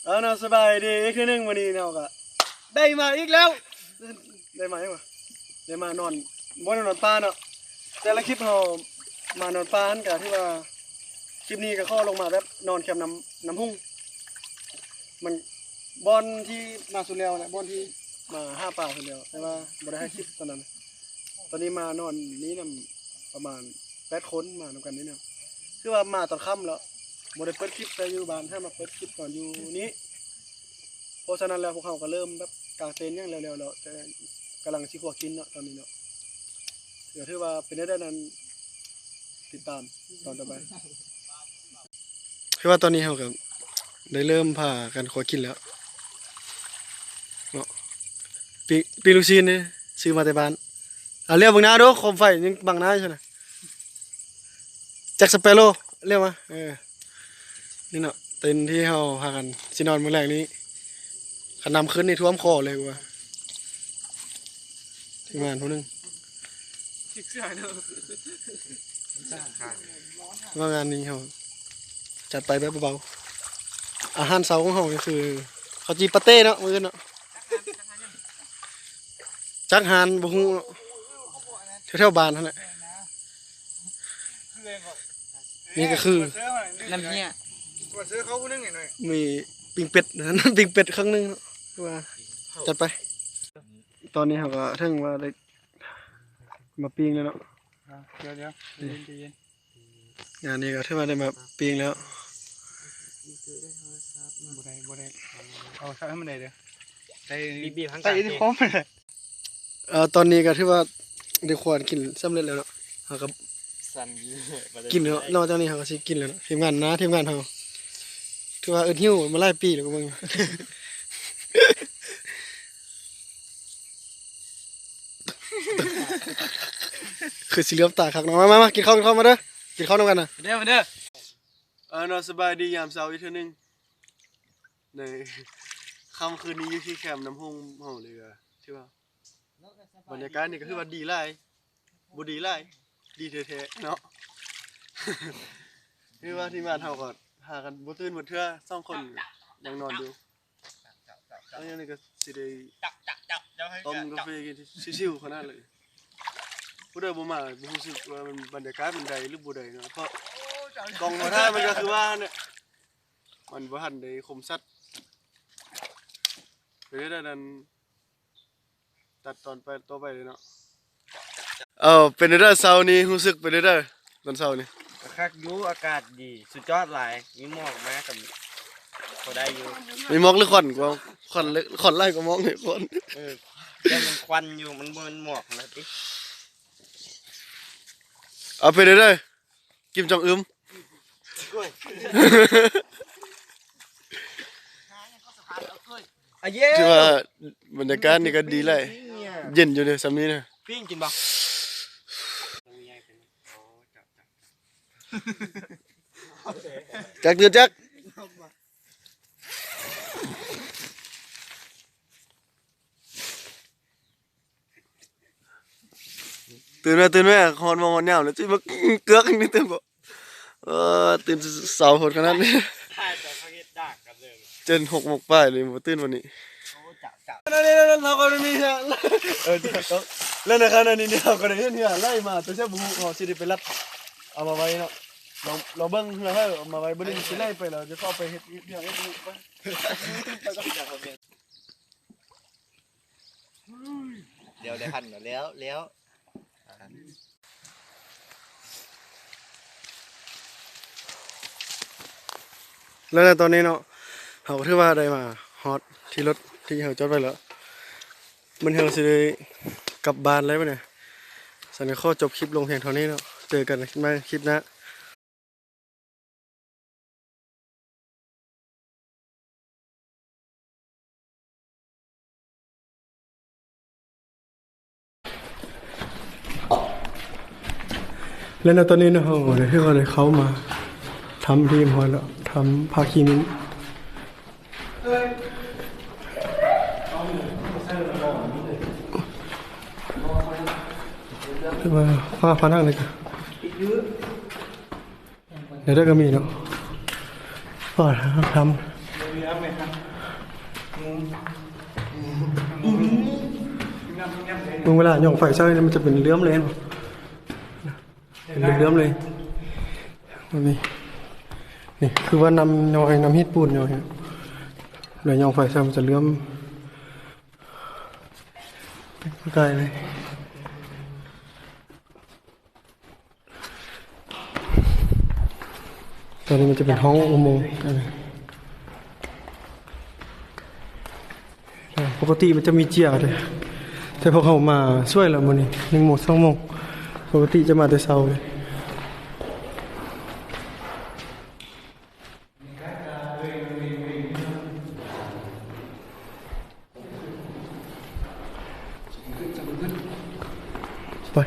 น่าสบายดีอีกทีนึงวันนี้เนาะก็ได้มาอีกแล้วได้มาอีกวะได้มานอนบ่ได้นอนป่าเนาะแต่ละคลิปเรามานอนป่าอันกะที่ว่าคลิปนี้ก็ข้อลงมาแบบนอนแคมป์น้ำหุ่งมันบอนที่มาสุดแล้วนะบอนที่มา5 ป่าสุดแล้วแต่ว่าบ่ได้ให้คลิปตอนนั้นตอนนี้มานอนนี้นำประมาณ8 คนมานำกันนี่เนาะคือว่ามาตอนค่ำแล้วบ่ได้เปิดคลิปแต่อยู่บ้านถ้ามาเปิดคลิปตอนอยู่นี้เพราะฉะนั้นแล้วพวกเขาก็เริ่มแบบกางเต็นท์อย่างเร็วๆแล้วแต่กำลังสิขัวกินเนาะตอนนี้เนาะถือว่าเป็นได้นั้นติดตามตอนต่อไปคือว่าตอนนี้เขาก็ได้เริ่มพากันขัวกินแล้วเนาะปีลูกชิ้นนี่ซื้อมาแต่บ้านเรียกบังหน้าดูโคมไฟยังบังหน้าใช่ไหมแจ็คสเปโร่เรียกมานี่เนาะเต็นที่เขาพากันสินอนมื้อแรกนี้ขันนำขึ้นนี่ท่วมคอเลยกูว่าทีมงานพวกนึงว่างานนี้เขาจัดไปแบบเบาๆอาหารเช้าของเขาก็คือข้าวจีปาเต้เนาะมื้อเนาะจักหานบุ้งแถวๆบ้านนั่นแหละนี่ก็คือน้ำเนี่ยซื้อเขาคนนึงหน่อยมีปิ้งเป็ดนั่นปิ้งเป็ดครั้งนึงว่าจัดไปตอนนี้เขาก็ถึงว่าได้มาปิ้งแล้วเนาะเดี๋ยวงานนี้ก็ถึงว่าได้มาปิ้งแล้วบ่ได้เอาใส่ให้มันได้เด้อใส่บีบทั้ง ใส่ที่คอมเลยตอนนี้ก็ถือว่าได้ควรกินสำเร็จแล้วเนาะเขาก็กินแล้วนอกจากนี้เขาก็สิกินแล้วเนาะทีมงานเขาถือว่าหิ้วมาหลายปีแล้วก็มึง คือสิเหลือมตาคักเนาะมากินข้าวมาเด้อกินข้าวนำกันนะมาเด้อนอนสบายดียามเช้าอีกเทื่อนึงในค่ำคืนนี้อยู่ที่แคมป์น้ำหุ่งเฮาเลยก็ถือว่าบรรยากาศนี่ก็คือว่าดีหลายบ่ดีหลายดีแท้ๆเนาะ คือว่าที่บ้านเฮาก็พากันบ่ตื่นบ่เทื่อ2 คนยังนอนอยู่แล้วอย่างนี้ก็สิได้ต้มกาแฟกินชิวๆขนาดเลยผู้ใดบ่มาบ่รู้สึกว่ามันบรรยากาศมันใดหรือบ่ใดเนาะเพราะกล้องบ่ถ่ายมันก็คือว่าเนี่ยมันบ่ทันได้คมชัดไปได้นั้นตัดตอนไปต่อไปเลยเนาะเป็นได้เช้านี้รู้สึกเป็นได้ตอนเช้านี้คักอยู่อากาศดีสุดยอดหลายมีหมอกมากับเขาได้อยู่มีหมอกหรือควันกว่าควันไล่ก็มองเห็นควันแต่มันควันอยู่มันหมอกนะติไปได้กิมจองอึมที่ว่าบรรยากาศนี่ก็ดีเลยเย็นอยู่เลยสำนี้นะปิ้งกินบ่จักตื่นจักตื่นไหมฮอนมองเหนียวเลยจีบเกลือกนิดตื่นบ่ตื่นสาวโหดขนาดนี้เจน6 โมงป้ายเลยมาตื่นวันนี้เราก็มีฮะแล้วนะครับนี่เราก็ได้เห็นเนี่ยไล่มาตัวเช่บุกเขาสิไปรับเอามาไว้เนาะเราเบิ้งเราให้เอามาไว้บริเวณสิไล่ไปเราจะเข้าไปเฮ็ดเรื่องให้ดูไปเดี๋ยวได้หันแล้วแล้วในตอนนี้เนาะเขาถือว่าได้มาฮอตที่รถที่เขาจอดไว้แล้วมันเขาสิได้กลับบ้านแล้วเนี่ยสันนิษฐานจบคลิปลงเพียงเท่านี้เนาะเจอกันในคลิปหน้าและในตอนนี้นะฮะเดี๋ยวที่ว่าเขามาทำทีมหอยแล้วทำภาคีนี้คือว่าฟ้าพนังเลยกันเดี๋ยวได้ก็มีเนาะฟ้าทำ ำเลยครับงู มึงเวลาย่องไฟใช่มันจะเป็นเลื่อมเลยเนาะเป็นเลื่อมเลยแบบนี้นี่คือว่านำย่อยนำฮิตปูนย่อยเลยย่องไฟใช่มันจะเลื่อมใกล้เลยตอนนี้มันจะเป็นห้องอุโมงค์ปกติมันจะมีเจียเลยแต่พอเขามาช่วยเราโมนี่1 โมง 2 โมงปกติจะมาแต่เช้าเลยไป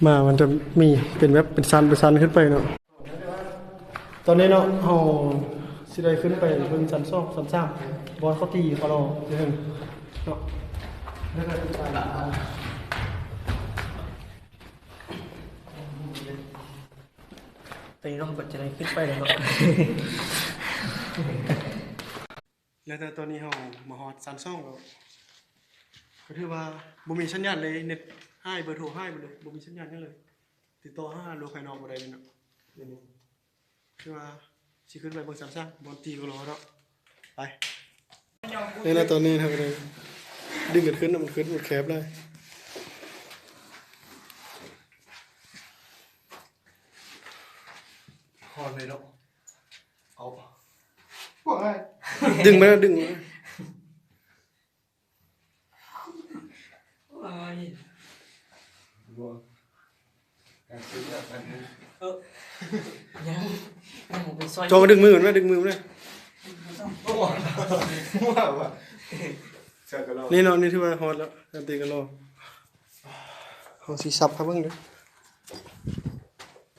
มามันจะมีเป็นแบบเป็นซันขึ้นไปเนาะตอนนี้เนาะเราสิได้ขึ้นไปเพิ่งชั้น2 ชั้น 3บอสเขาตีเขาเราเดี๋ยวเนาะแล้วก็ขึ้นไปตอนนี้เราจะได้ขึ้นไปแล้วเนาะ แล้วแต่ตอนนี้เรามาฮอดชั้น2แล้วก็ถือว่าบ่มีสัญญาณเลยเน็ตให้เบอร์โทรให้บ่เลยบ่มีสัญญาณกันเลย ติดต่อหาโลกภายนอกบ่ได้เลยเนาะเดี๋ยวนี้คือว่าสิขึ้นไปเบิ่งซ้ำๆบ่ตีก็รอเนาะไปนี่นะตอนนี้ครับเลยดึงกันขึ้นมันขึ้นมันแคบเลยฮอดเลยเนาะเอาดึงมาดึงมาจองดึงมือมันไหมดึงมือมันเลยนี่เนาะนี่ที่ว่าฮอตแล้วการตีกันรอเอาสีซับครับเพิ่งเลย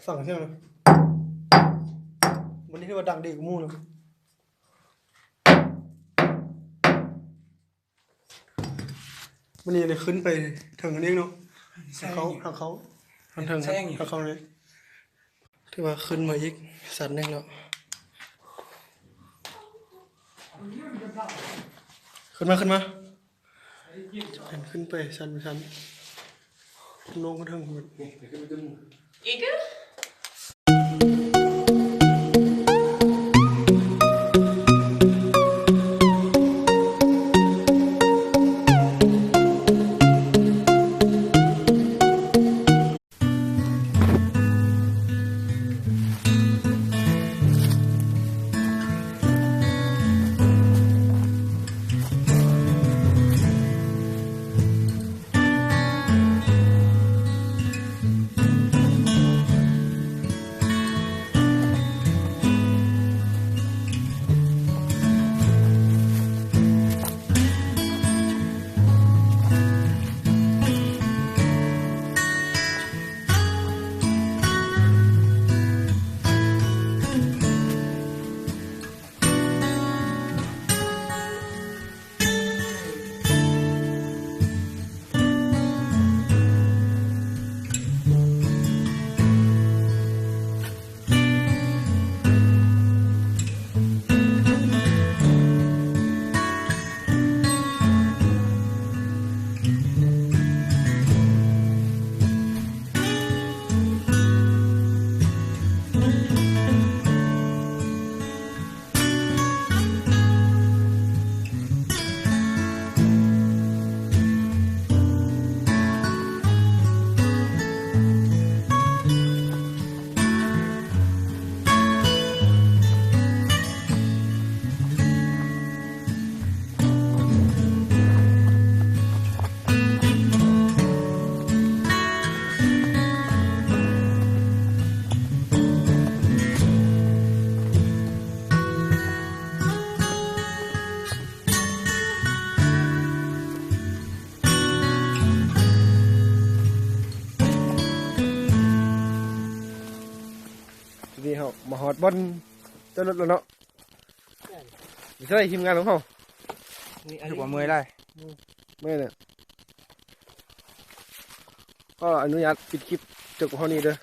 สั่งใช่ไหมวันนี้ที่ว่าดังดีกว่ามู่เลยวันนี้เลยขึ้นไปถึงนี้เนาะทางเขาเนี่ยที่ว่าขึ้นมาอีกสัตว์นึงแล้วขึ้นมาขึ้นไปชั้นลงก็ถึงอีก เขามาฮอดบอลจนรถแล้วเนาะนี่ใช่ทีมงานของเขา ถือว่าเมื่อยได้ ไม่เนี่ยก็อนุญาตปิดคลิปจบของเขานี่เด้อ